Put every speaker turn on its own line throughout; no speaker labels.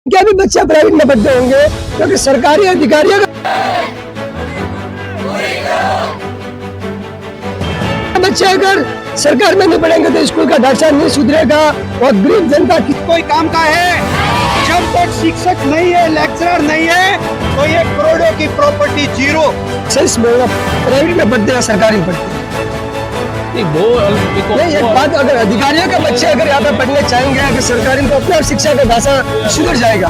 क्या भी बच्चे प्राइवेट में पढ़ते होंगे क्योंकि सरकारी अधिकारियों का बच्चे अगर सरकार में नहीं पढ़ेंगे तो स्कूल का ढांचा नहीं सुधरेगा और गरीब जनता की
कोई काम का है। जब तक शिक्षक नहीं है, लेक्चरर नहीं है, तो ये करोड़ों की प्रॉपर्टी जीरो।
सही बोलना, प्राइवेट में पढ़ते हैं सरकारी में पढ़ते हैं। नहीं, एक बात, अगर अधिकारियों के बच्चे अगर यहाँ पे पढ़ने चाहेंगे अगर सरकारी तो अपने आप शिक्षा का ढांचा सुधर जाएगा।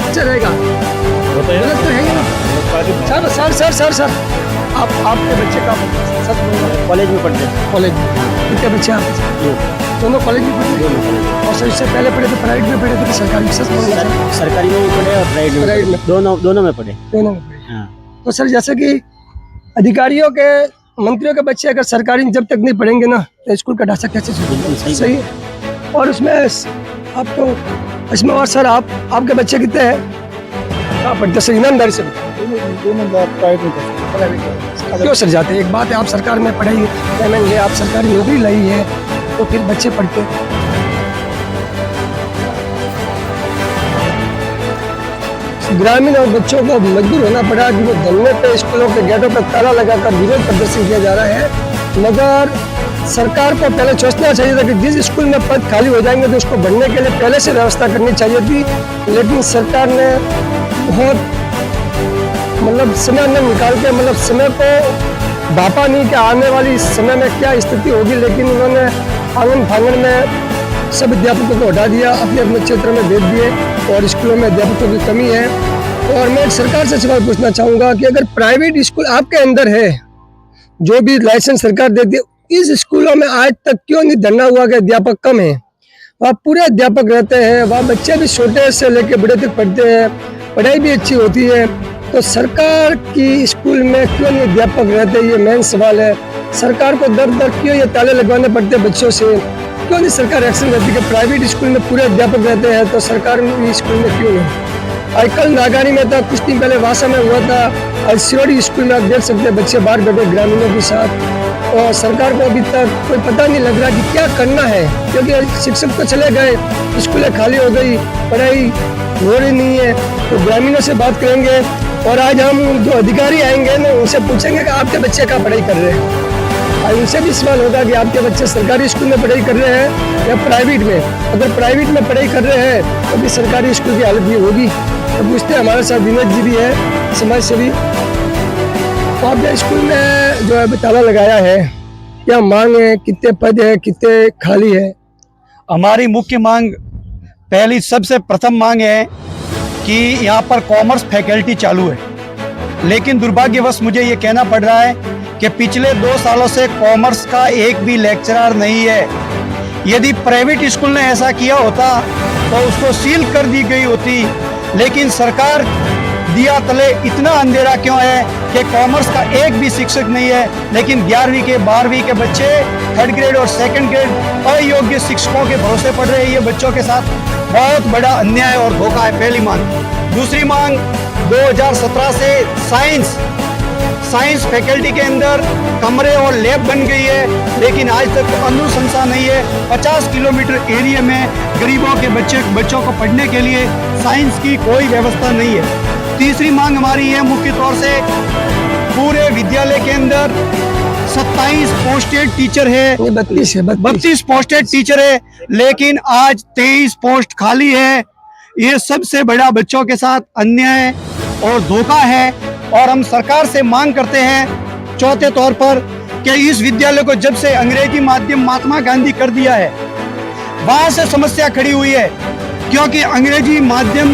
अच्छा रहेगा, गलत तो है ही ना। सर आपके बच्चे का सच बोलना,
कॉलेज में पढ़ते हैं।
कॉलेज में कितने बच्चे आपके? दोनों कॉलेज में पढ़े? और सर इससे पहले पढ़े तो प्राइवेट में पढ़े थे कि सरकारी? सच बोलना सर।
सरकारी में भी पढ़े और प्राइवेट में, दोनों में पढ़े।
दोनों में पढ़े।
हाँ।
तो सर जैसे कि अधिकारियों के, मंत्रियों के बच्चे अगर सरकारी में जब तक नहीं पढ़ेंगे ना तो स्कूल का ढांचा कैसे सुधरेगा? सही है। और उसमें आप तो इसमें, और सर आपके बच्चे कितने हैं? कहाँ पढ़ते सर? ईमानदारी से क्यों सर जाते हैं? एक बात है, आप सरकार में पढ़ाई पेमेंट ले, आप सरकारी नौकरी लाई है तो फिर बच्चे पढ़ते। ग्रामीण और बच्चों को मजबूर होना पड़ा कि वो धरने पे स्कूलों के गेटों पर ताला लगाकर विरोध प्रदर्शन किया जा रहा है। मगर सरकार को पहले सोचना चाहिए था कि जिस स्कूल में पद खाली हो जाएंगे तो उसको भरने के लिए पहले से व्यवस्था करनी चाहिए थी। लेकिन सरकार ने बहुत समय न निकाल के, समय को भापा नहीं कि आने वाली समय में क्या स्थिति होगी, लेकिन उन्होंने आंगन फांगन में सब अध्यापकों को हटा दिया, अपने अपने क्षेत्र में भेज दिए और स्कूलों में अध्यापकों की कमी है। और मैं सरकार से सवाल पूछना चाहूँगा कि अगर प्राइवेट स्कूल आपके अंदर है, जो भी लाइसेंस सरकार देती है, इस स्कूलों में आज तक क्यों नहीं धरना हुआ कि अध्यापक कम है? वहाँ पूरे अध्यापक रहते हैं, वहाँ बच्चे भी छोटे से लेके बड़े तक पढ़ते हैं, पढ़ाई भी अच्छी होती है। तो सरकार की स्कूल में क्यों नहीं अध्यापक रहते, ये मेन सवाल है। सरकार को दर दर क्यों ये ताले लगवाने पड़ते हैं बच्चों से? क्यों नहीं सरकार एक्शन करती कि प्राइवेट स्कूल में पूरे अध्यापक रहते हैं तो सरकार में स्कूल में क्यों नहीं? आज कल नागानी में था, कुछ दिन पहले वासा में हुआ था, आज सिरोड़ी स्कूल में आप देख सकते हैं बच्चे बाहर बैठे ग्रामीणों के साथ। और सरकार को अभी तक कोई पता नहीं लग रहा कि क्या करना है, क्योंकि शिक्षक तो चले गए, स्कूलें खाली हो गई, पढ़ाई हो रही नहीं है। तो ग्रामीणों से बात करेंगे और आज हम जो अधिकारी आएंगे ना उनसे पूछेंगे कि आपके बच्चे कहाँ पढ़ाई कर रहे हैं। आज उनसे भी सवाल होगा कि आपके बच्चे सरकारी स्कूल में पढ़ाई कर रहे हैं या प्राइवेट में? अगर प्राइवेट में पढ़ाई कर रहे हैं तो भी सरकारी स्कूल की हालत ये होगी। तो पूछते हैं, हमारे साथ विनोद जी भी है, समाज सेवी। तो आपके स्कूल में जो है ताला लगाया है, क्या मांग है? कितने पद है, कितने खाली है?
हमारी मुख्य मांग, पहली सबसे प्रथम मांग है कि यहाँ पर कॉमर्स फैकल्टी चालू है, लेकिन दुर्भाग्यवश मुझे ये कहना पड़ रहा है कि पिछले 2 सालों से कॉमर्स का एक भी लेक्चरर नहीं है। यदि प्राइवेट स्कूल ने ऐसा किया होता तो उसको सील कर दी गई होती, लेकिन सरकार दिया तले इतना अंधेरा क्यों है कि कॉमर्स का एक भी शिक्षक नहीं है, लेकिन 11वीं के 12वीं के बच्चे 3rd ग्रेड और 2nd ग्रेड अयोग्य शिक्षकों के भरोसे पढ़ रहे हैं। ये बच्चों के साथ बहुत बड़ा अन्याय और धोखा है, पहली मांग। दूसरी मांग, 2017 से साइंस फैकल्टी के अंदर कमरे और लैब बन गई है, लेकिन आज तक अनुशंसा नहीं है। 50 किलोमीटर एरिया में गरीबों के बच्चों को पढ़ने के लिए साइंस की कोई व्यवस्था नहीं है। तीसरी मांग हमारी है मुख्य तौर से, पूरे विद्यालय के अंदर 27 पोस्टेड टीचर है, 32 पोस्टेड टीचर है, लेकिन आज 23 पोस्ट खाली है। ये सबसे बड़ा बच्चों के साथ अन्याय और धोखा है। और हम सरकार से मांग करते हैं चौथे तौर पर कि इस विद्यालय को जब से अंग्रेजी माध्यम महात्मा गांधी कर दिया है, वहां से समस्या खड़ी हुई है, क्योंकि अंग्रेजी माध्यम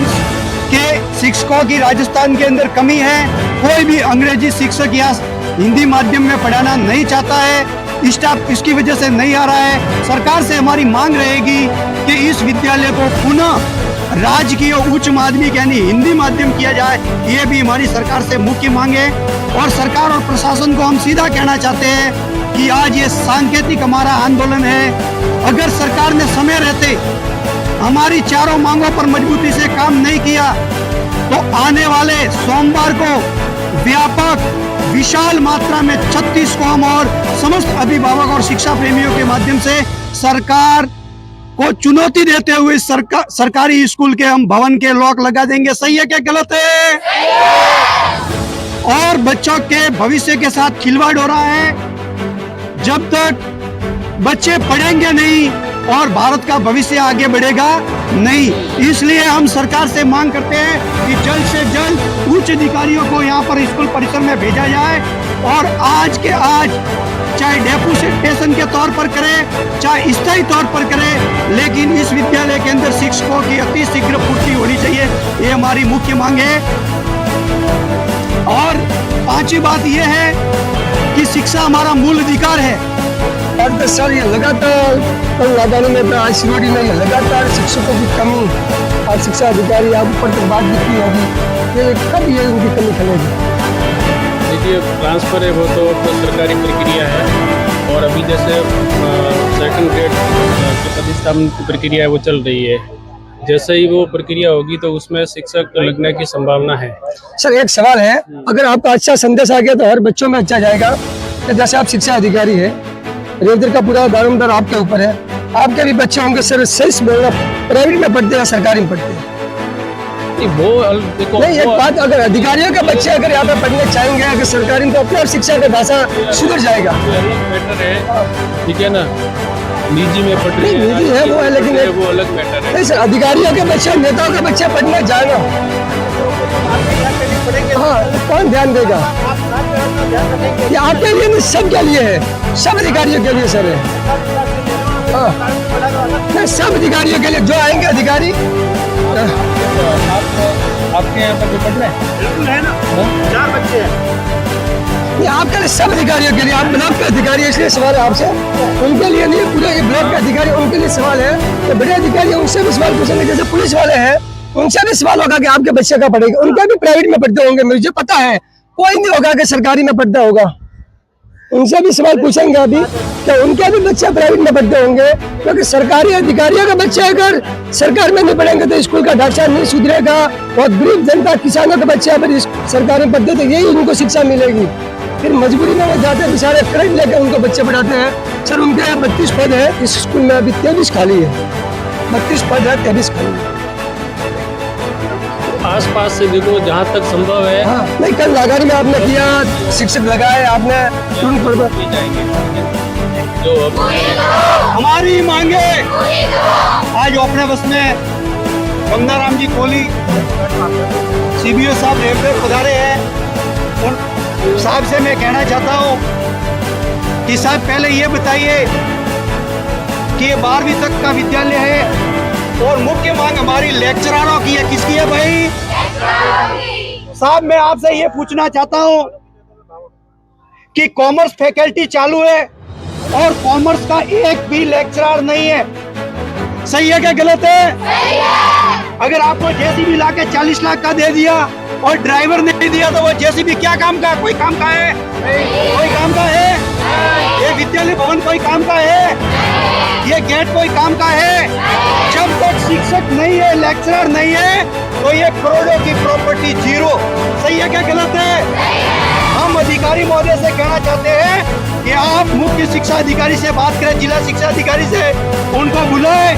के शिक्षकों की राजस्थान के अंदर कमी है। कोई भी अंग्रेजी शिक्षक या हिंदी माध्यम में पढ़ाना नहीं चाहता है, स्टाफ इसकी वजह से नहीं आ रहा है। सरकार से हमारी मांग रहेगी कि इस विद्यालय को पुनः राजकीय उच्च माध्यमिक यानी हिंदी माध्यम किया जाए। ये भी हमारी सरकार से मुख्य मांग है। और सरकार और प्रशासन को हम सीधा कहना चाहते हैं कि आज ये सांकेतिक हमारा आंदोलन है। अगर सरकार ने समय रहते हमारी चारों मांगों पर मजबूती से काम नहीं किया तो आने वाले सोमवार को व्यापक विशाल मात्रा में 36 कौम और समस्त अभिभावक और शिक्षा प्रेमियों के माध्यम से सरकार को चुनौती देते हुए सरकारी स्कूल के हम भवन के लॉक लगा देंगे। सही है क्या गलत है? और बच्चों के भविष्य के साथ खिलवाड़ हो रहा है। जब तक बच्चे पढ़ेंगे नहीं और भारत का भविष्य आगे बढ़ेगा नहीं, इसलिए हम सरकार से मांग करते हैं कि जल्द से जल्द उच्च अधिकारियों को यहाँ पर स्कूल परिसर में भेजा जाए और आज के आज चाहे डेपुटेशन के तौर पर करे चाहे स्थायी तौर पर करे, लेकिन इस विद्यालय के अंदर शिक्षकों की अति शीघ्र पूर्ति होनी चाहिए। ये हमारी मुख्य मांग है। और पांचवी बात यह है कि शिक्षा हमारा मूल अधिकार है।
8-10 साल ये लगातार नादानी में आज सिरोड़ी में ये लगातार शिक्षकों की कमी और शिक्षा अधिकारी आप ऊपर तक बात भी की होगी, ये कब ये उनकी कमी खलेगी?
देखिए, ट्रांसफ़र है वो तो सरकारी प्रक्रिया है और अभी जैसे सेकंड ग्रेड के प्रतिस्थापन की प्रक्रिया है वो चल रही है। जैसे ही वो प्रक्रिया होगी तो उसमें शिक्षक लगने की संभावना है।
सर एक सवाल है, अगर आपका अच्छा संदेश आ गया तो हर बच्चों में अच्छा जाएगा। जैसे आप शिक्षा अधिकारी है, रेलवे का पूरा दारोमदार आपके ऊपर है, आपके भी बच्चे होंगे सर, सही बोलना प्राइवेट में पढ़ते हैं सरकारी में पढ़ते हैं?
वो देखो
नहीं, एक बात, अगर अधिकारियों के बच्चे अगर यहाँ पे पढ़ने चाहेंगे अगर सरकारी में, तो अपने आप शिक्षा का ढांचा सुधर जाएगा।
मैटर है, ठीक है ना, निजी में पढ़ रहे हैं,
निजी है वो है, लेकिन
वो अलग मैटर है।
नहीं सर, अधिकारियों के बच्चे नेताओं के बच्चे पढ़ने जाएगा, हाँ कौन ध्यान देगा? ये आपके लिए नहीं, सबके लिए है, सब अधिकारियों के लिए सर है। हाँ नहीं, सब अधिकारियों के लिए जो आएंगे अधिकारी।
आपके यहाँ पर पढ़ रहे हैं?
बिल्कुल है ना, 4 बच्चे हैं।
ये आपके लिए सब अधिकारियों के लिए, आप ब्लॉक के अधिकारी, इसलिए सवाल है आपसे, उनके लिए नहीं, पूरे ब्लॉक के अधिकारी उनके लिए सवाल है। तो बड़े अधिकारी उनसे भी सवाल पूछेंगे, जैसे पुलिस वाले हैं उनसे भी सवाल होगा कि आपके बच्चे का पढ़ेगा, उनका भी प्राइवेट में पढ़ते होंगे, मुझे पता है, कोई नहीं होगा कि सरकारी में पढ़ता होगा, उनसे भी सवाल पूछेंगे अभी कि उनके भी बच्चे प्राइवेट में पढ़ते होंगे, क्योंकि सरकारी अधिकारियों के बच्चे अगर सरकार में नहीं पढ़ेंगे तो स्कूल का ढांचा नहीं सुधरेगा। और गरीब जनता किसानों के बच्चे अगर सरकारी में पढ़ते तो यही उनको शिक्षा मिलेगी। फिर मजबूरी में वो जाते बेचारे करंट लेकर उनको बच्चे पढ़ाते हैं। सर उनके यहाँ 32 पद है, इस स्कूल में अभी 23 खाली है, 32 पद है, 23 खाली है।
आस-पास से देखो जहाँ तक संभव है।
हाँ नहीं, कल लागारी में आपने किया, शिक्षक लगाए आपने,
जो
हमारी मांगे आज अपने बस में गंगाराम जी कोहली CBO साहब रेलवे पधारे हैं। उन साहब से मैं कहना चाहता हूँ कि साहब पहले ये बताइए कि ये 12वीं तक का विद्यालय है और मुख्य मांग हमारी लेक्चरारों की है, किसकी है भाई? साहब मैं आपसे ये पूछना चाहता हूँ कि कॉमर्स फैकल्टी चालू है और कॉमर्स का एक भी लेक्चरर नहीं है, सही है क्या गलत है? सही है। अगर आपको जेसीबी लाके 40 लाख का दे दिया और ड्राइवर नहीं दिया तो वो जेसीबी क्या काम का? कोई काम का है? कोई काम का है? ये विद्यालय भवन कोई काम का है? ये गेट कोई काम का है? जब तक शिक्षक नहीं है, लेक्चरर नहीं है, तो ये करोड़ों की प्रॉपर्टी जीरो, सही है क्या गलत है? हम अधिकारी महोदय से कहना चाहते हैं कि आप मुख्य शिक्षा अधिकारी से बात करें, जिला शिक्षा अधिकारी से, उनको बुलाएं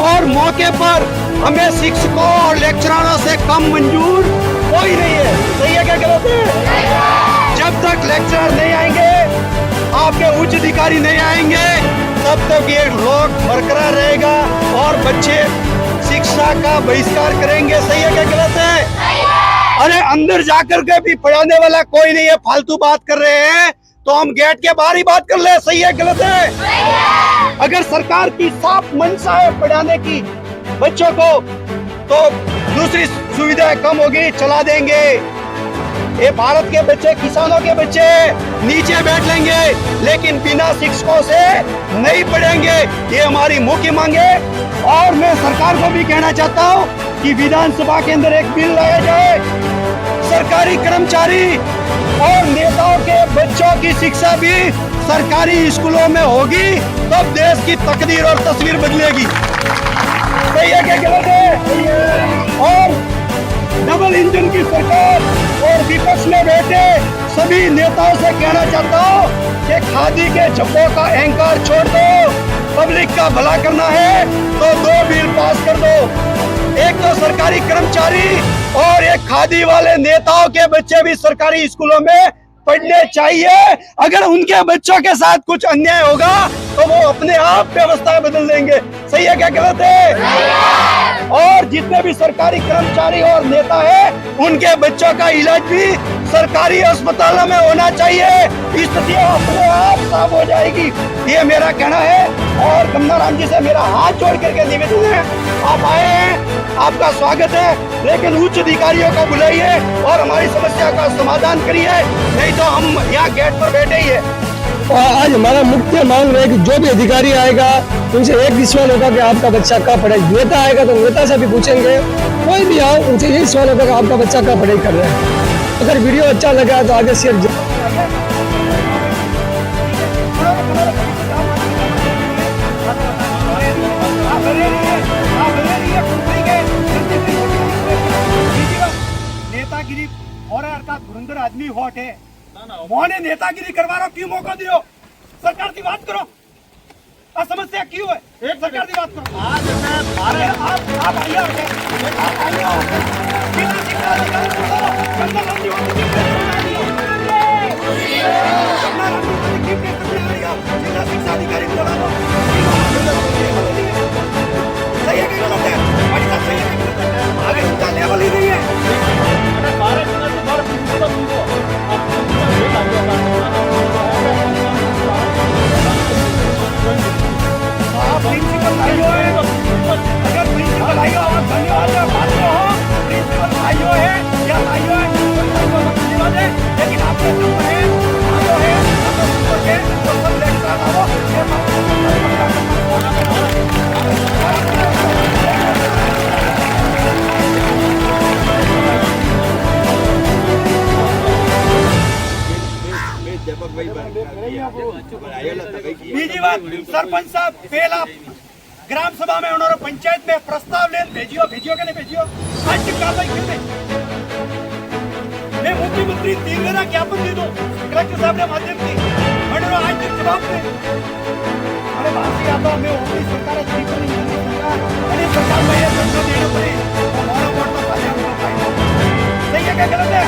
और मौके पर हमें शिक्षकों और लेक्चररों से कम मंजूर कोई नहीं है, सही है क्या गलत है? जब तक लेक्चरर नहीं आएंगे, आपके उच्च अधिकारी नहीं आएंगे, तब तक ये लोग बरकरार रहेगा और बच्चे शिक्षा का बहिष्कार करेंगे, सही है क्या गलत है? अरे अंदर जाकर के भी पढ़ाने वाला कोई नहीं है, फालतू बात कर रहे हैं तो हम गेट के बाहर ही बात कर ले, सही है गलत है? अगर सरकार की साफ मंशा है पढ़ाने की बच्चों को, तो दूसरी सुविधाएं कम होगी, चला देंगे। ये भारत के बच्चे, किसानों के बच्चे नीचे बैठ लेंगे, लेकिन बिना शिक्षकों से नहीं पढ़ेंगे, ये हमारी मुख्य मांग है। और मैं सरकार को भी कहना चाहता हूँ कि विधानसभा के अंदर एक बिल लाया जाए, सरकारी कर्मचारी और नेताओं के बच्चों की शिक्षा भी सरकारी स्कूलों में होगी, तब देश की तकदीर और तस्वीर बदलेगी, सही है क्या गलत है? और डबल इंजन की सरकार और विपक्ष में बैठे सभी नेताओं से कहना चाहता हूँ कि खादी के झब्बों का अहंकार छोड़ दो। पब्लिक का भला करना है तो 2 बिल पास कर दो, एक तो सरकारी कर्मचारी और एक खादी वाले नेताओं के बच्चे भी सरकारी स्कूलों में पढ़ने चाहिए। अगर उनके बच्चों के साथ कुछ अन्याय होगा तो वो अपने आप व्यवस्था बदल देंगे। सही है क्या गलत है? और जितने भी सरकारी कर्मचारी और नेता हैं उनके बच्चों का इलाज भी सरकारी अस्पतालों में होना चाहिए। स्थिति अपने आप साफ हो जाएगी, ये मेरा कहना है। और गंगाराम जी से मेरा हाथ जोड़ करके निवेदन है, आप आए हैं, आपका स्वागत है, लेकिन उच्च अधिकारियों को बुलाइए और हमारी समस्या का समाधान करिए, नहीं तो हम यहाँ गेट पर बैठे ही है।
और आज हमारा मुख्य मांग है कि जो भी अधिकारी आएगा उनसे एक ही सवाल होगा कि आपका बच्चा कहाँ पढ़ाई, नेता आएगा तो नेता से भी पूछेंगे, कोई भी आओ उनसे यही सवाल होगा कि आपका बच्चा कहाँ पढ़ाई कर रहा है। अगर वीडियो अच्छा लगा तो आगे शेयर
नेतागिरी और अर्थात धुरंधर आदमी हॉट है, मोहने नेतागिरी करवा रहा, क्यों मौका दियो? सरकार की बात करो, समस्या क्यों है? एक सरकार की बात करो। आप शिक्षा अधिकारी सही है कि गलत है? आगे शिक्षा लेवल ही नहीं है। प्रिंसिपल भाइयों है, अगर प्रिंसिपल भाइयों आप धन्यवाद बात हो, प्रिंसिपल भाइयों है या भाइयों है, धन्यवाद है, लेकिन आपके नंबर है, भाइयों है, तो सब लेकर आओ। बीजी बात, सरपंच साहब पहला ग्राम सभा में उन्होंने पंचायत में प्रस्ताव ले भेजियो के नहीं भेजियो, आज तक कार्रवाई क्यों नहीं? मैं मुख्यमंत्री 3 महीना ज्ञापन दे दूं कलेक्टर साहब ने माध्यम की, मैंने आज तक जवाब दे। अरे बात ही आता मैं होगी सरकार सरकार में ये संसद देने पड़ी, हमारा वोट तो पाया सही है क्या गलत है?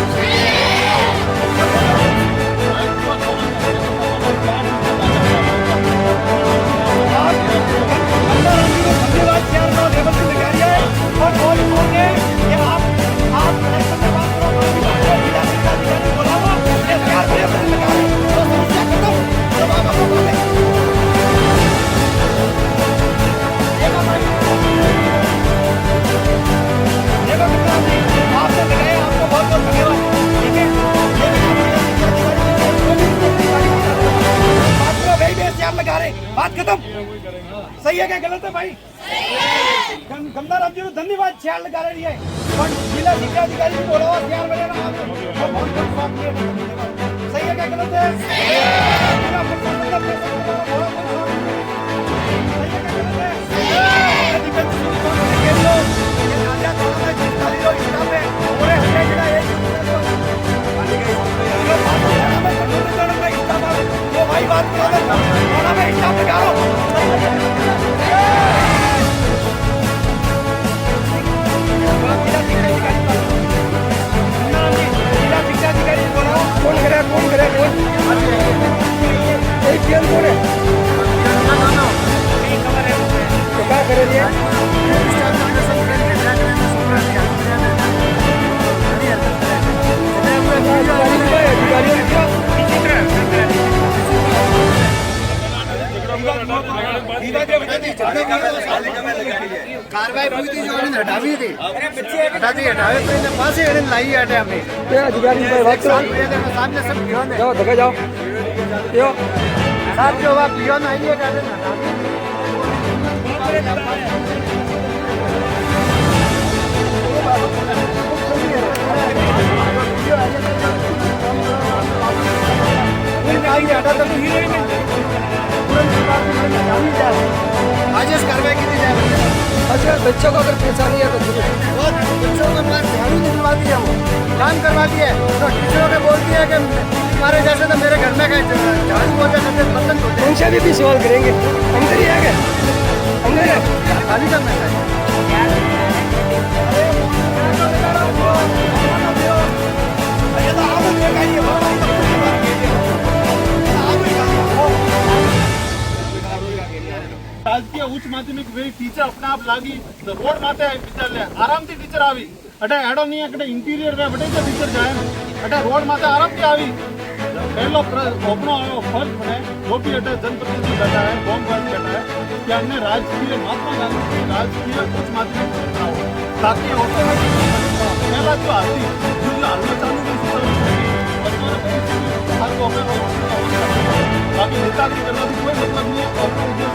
बात खत्म। सही है क्या गलत है भाई? गंगाराम जी को धन्यवाद, शेयर लगा रही है, जिला शिक्षा अधिकारी भी बोला शेयर वगैरह सही है क्या गलत है? भाई बात कौन करे कौन है तो क्या करे दिया कार्रवाई हुई थी जो हटावी थी हटावे तो इन्हें पास ही लाई हटे हमें अधिकारी सामने सब जाओ धक्का जाओ साथ जो आप पियोन आइए आज कार्रवाई की जाए
अच्छा बच्चों को अगर परेशानी है तो
बच्चों के पास झाड़ू दिलवा दिया, वो काम करवा दिया तो टीचरों ने बोल दिया कि तुम्हारे जैसे तो मेरे घर में गए झाड़ू पोछा करते बर्तन धोते।
उनसे भी सवाल करेंगे। अंदर ही आ गए, अंदर है।
खाली करना चाहिए।
राजकीय उच्च माध्यमिक टीचर अपने आप लागी तो रोड माते विद्यालय आराम थी टीचर आवी अटे एडो नहीं है इंटीरियर में बटे टीचर जाए अटे रोड माते आराम थी आवी पहलो अपनो फर्ज बने जो भी अटे जनप्रतिनिधि बैठा है कौम बैठा है कि हमने राजकीय महात्मा गांधी राजकीय उच्च माध्यमिक बनाओ ताकि पहला जो आती जो हालना चालू बाकी नेता की करना कोई मतलब नहीं है।